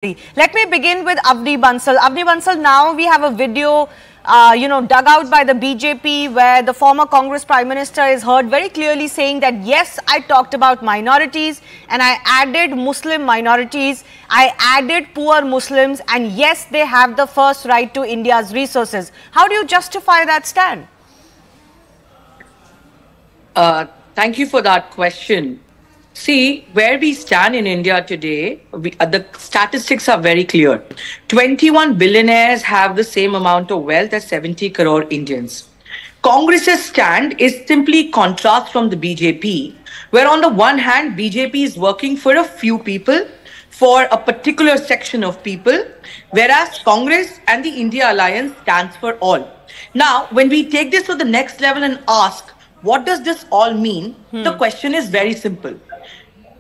Let me begin with Avni Bansal. Avni Bansal, now we have a video, dug out by the BJP where the former Congress Prime Minister is heard very clearly saying that, yes, I talked about minorities and I added Muslim minorities, I added poor Muslims, and yes, they have the first right to India's resources. How do you justify that stand? Thank you for that question. See, where we stand in India today, the statistics are very clear. 21 billionaires have the same amount of wealth as 70 crore Indians. Congress's stand is simply contrast from the BJP, where on the one hand, BJP is working for a few people, for a particular section of people, whereas Congress and the India Alliance stands for all. Now, when we take this to the next level and ask, what does this all mean? The question is very simple.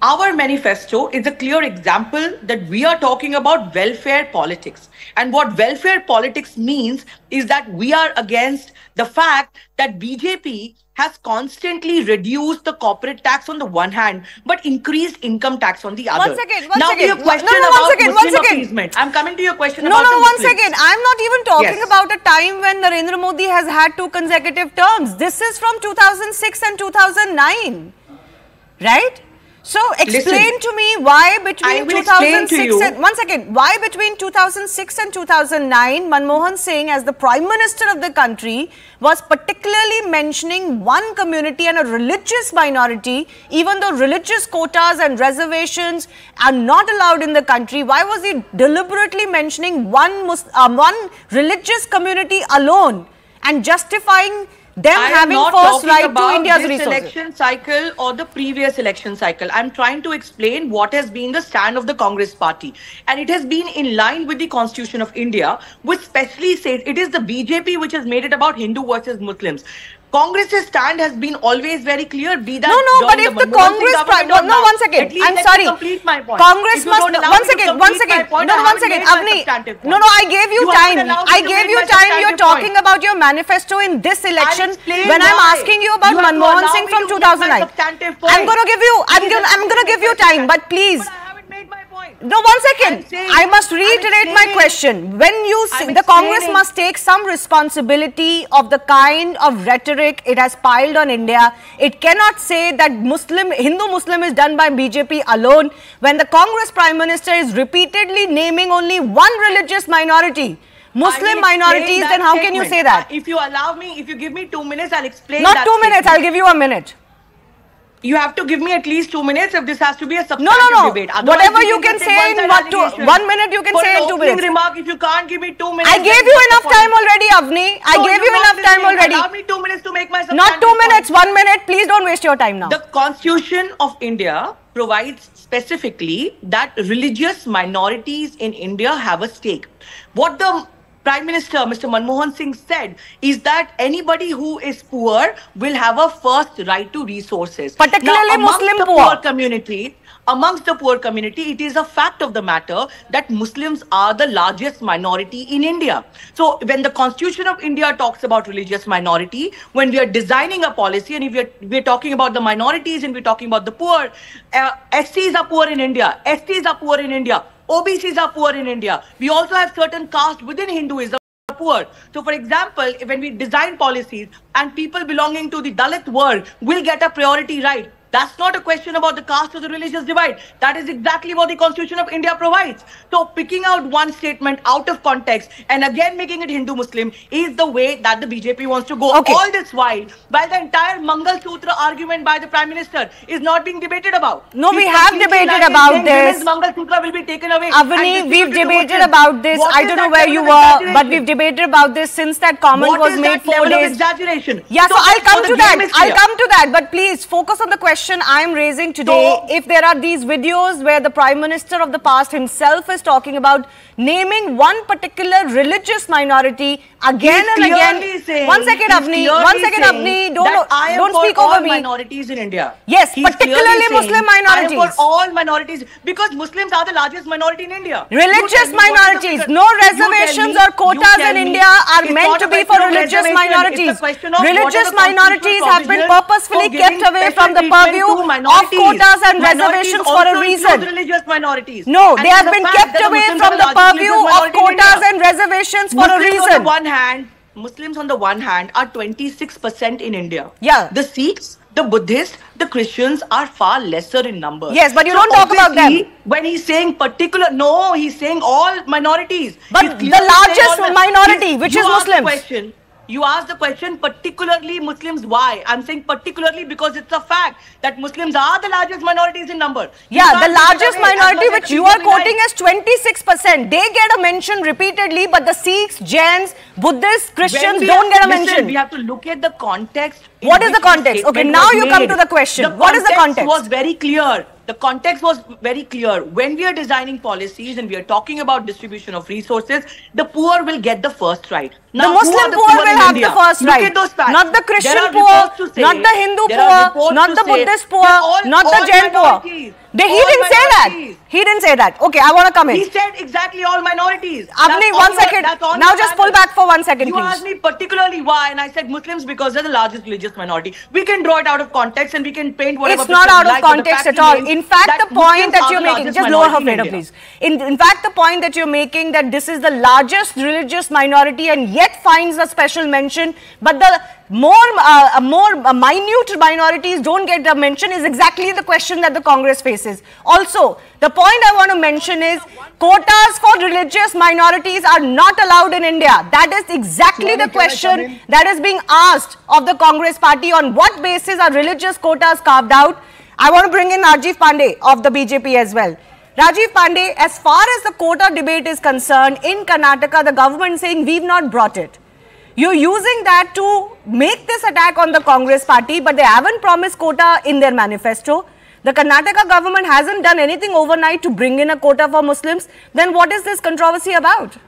Our manifesto is a clear example that we are talking about welfare politics. And what welfare politics means is that we are against the fact that BJP has constantly reduced the corporate tax on the one hand, but increased income tax on the other. One second. I'm coming to your question about one second. I'm not even talking about a time when Narendra Modi has had 2 consecutive terms. This is from 2006 and 2009, right? So explain to me why between 2006 and why between 2006 and 2009 Manmohan Singh as the Prime Minister of the country was particularly mentioning one community and a religious minority, even though religious quotas and reservations are not allowed in the country. Why was he deliberately mentioning one religious community alone and justifying them having first right to India's resources? Election cycle or the previous election cycle. I'm trying to explain what has been the stand of the Congress party, and it has been in line with the Constitution of India, which specially says it is the BJP which has made it about Hindu versus Muslims. Congress's stand has been always very clear. Be that but if the Congress one second. I'm sorry. Complete my point. Congress must one second. Avni, I gave you time. I gave you time. You're talking about your manifesto in this election when I'm asking you about Manmohan Singh from 2009. I'm going to give you time, but please. No, one second. I must reiterate my question. When you say the Congress must take some responsibility of the kind of rhetoric it has piled on India, it cannot say that Hindu-Muslim is done by BJP alone when the Congress Prime Minister is repeatedly naming only one religious minority. Muslim minorities, then how can you say that? If you allow me, if you give me 2 minutes, I'll explain. Not 2 minutes, I'll give you a minute. You have to give me at least 2 minutes if this has to be a substantive debate. Otherwise, whatever you can say in 1 minute, you can say in 2 minutes. Remark, if you can't give me 2 minutes. I gave you enough time already, Avni. I gave you enough time already. Allow me 2 minutes to make my Not 2 minutes, 1 minute. Please don't waste your time now. The Constitution of India provides specifically that religious minorities in India have a stake. What the Prime Minister, Mr. Manmohan Singh, said is that anybody who is poor will have a first right to resources. Particularly Muslim poor community. Amongst the poor community, it is a fact of the matter that Muslims are the largest minority in India. So when the Constitution of India talks about religious minority, when we are designing a policy and if we're talking about the minorities and we're talking about the poor, SCs are poor in India, STs are poor in India, OBCs are poor in India. We also have certain castes within Hinduism are poor. So for example, when we design policies and people belonging to the Dalit world will get a priority right, that's not a question about the caste or the religious divide. That is exactly what the Constitution of India provides. So picking out one statement out of context and again making it Hindu-Muslim is the way that the BJP wants to go. All this while the entire Mangal Sutra argument by the Prime Minister is not being debated about. No, we have debated about this. Mangal Sutra will be taken away. Avni, we've debated about this. I don't know where you were, but we've debated about this since that comment was made 4 days. Exaggeration? Yeah, so I'll come to that. I'll come to that. But please focus on the question I am raising today. If there are these videos where the Prime Minister of the past himself is talking about naming one particular religious minority again and again. One second, Avni. Don't speak over me. Minorities in India. Yes, particularly Muslim minorities. I am for all minorities because Muslims are the largest minority in India. Religious minorities. No reservations or quotas in India are meant to be for religious minorities. Religious minorities have been purposefully kept away from the purview of quotas and reservations for a reason. Religious minorities. No, they have been kept away from the purview of quotas and reservations for a reason. Muslims on the one hand are 26% in India. Yeah. The Sikhs, the Buddhists, the Christians are far lesser in numbers. Yes, but you don't talk about them. When he's saying particular, no, he's saying all minorities. But the largest minority, which is Muslims. You asked the question, particularly Muslims, why? I'm saying particularly because it's a fact that Muslims are the largest minorities in number. Yeah, the largest minority which you are quoting as 26%. They get a mention repeatedly, but the Sikhs, Jains, Buddhists, Christians don't get a mention. We have to look at the context. What is the context? Okay, now you come to the question. What is the context? The context was very clear. The context was very clear. When we are designing policies and we are talking about distribution of resources, the poor will get the first right. Now, the Muslim poor will have the first right. Look at those facts. Not the Christian poor, not the Hindu poor, not the Buddhist poor, not the Jain poor. He didn't say that. He didn't say that. Okay, I want to come in. He said exactly all minorities. Avni, 1 second. Now just pull back for 1 second, please. You asked me particularly why, and I said Muslims because they're the largest religious minority. We can draw it out of context and we can paint whatever. It's not out of context at all. In fact, the point that you're making, just lower her fader, please. In fact, the point that you're making that this is the largest religious minority and yet finds a special mention, but the more minute minorities don't get the mention is exactly the question that the Congress faces. Also, the point I want to mention is quotas for religious minorities are not allowed in India. That is exactly the question that is being asked of the Congress party. On what basis are religious quotas carved out? I want to bring in Rajiv Pandey of the BJP as well. Rajiv Pandey, as far as the quota debate is concerned, in Karnataka, the government is saying we've not brought it. You're using that to make this attack on the Congress party, but they haven't promised quota in their manifesto. The Karnataka government hasn't done anything overnight to bring in a quota for Muslims. Then what is this controversy about?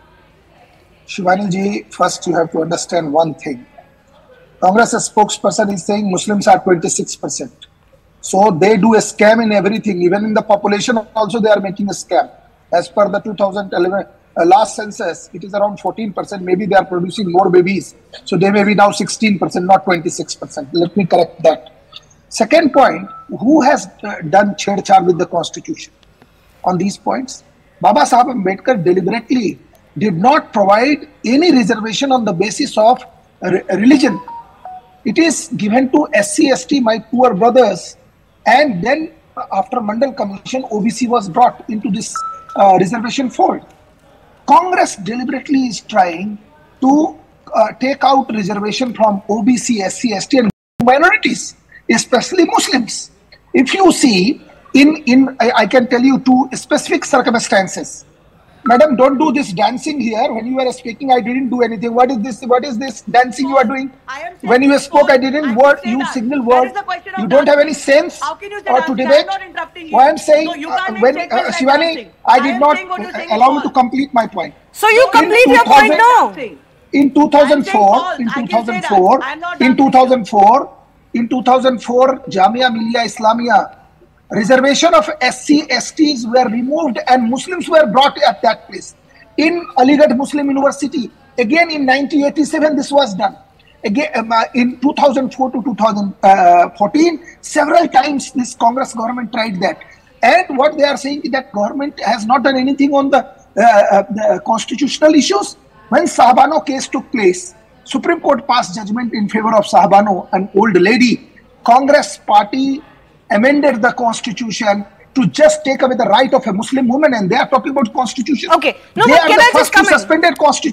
Shivani ji, first you have to understand one thing. Congress spokesperson is saying Muslims are 26%. So they do a scam in everything. Even in the population also they are making a scam. As per the 2011 last census, it is around 14%. Maybe they are producing more babies. So they may be now 16%, not 26%. Let me correct that. Second point, who has done chedchar with the constitution on these points? Baba Sahib Ambedkar deliberately did not provide any reservation on the basis of religion. It is given to SC, ST, my poor brothers. And then after Mandal Commission, OBC was brought into this reservation fold. Congress deliberately is trying to take out reservation from OBC, SC, ST and minorities, especially Muslims. If you see, I can tell you two specific circumstances. Madam, don't do this dancing here. When you were speaking, I didn't do anything. What is this? What is this dancing you are doing? When you spoke, I didn't use single word. You don't have any sense or to debate. Why I'm saying, when Shivani, I did not allow me to complete my point. So you complete your point now. In 2004, in 2004, Jamia Millia Islamia, reservation of SC, STs were removed and Muslims were brought at that place. In Aligarh Muslim University, again in 1987, this was done. Again, in 2004 to 2014, several times this Congress government tried that. And what they are saying is that government has not done anything on the constitutional issues. When Sahabano case took place, Supreme Court passed judgment in favor of Sahabano, an old lady. Congress party amended the constitution to just take away the right of a Muslim woman, and they are talking about constitution. Okay, no, they but are can the I first just come to suspended constitution.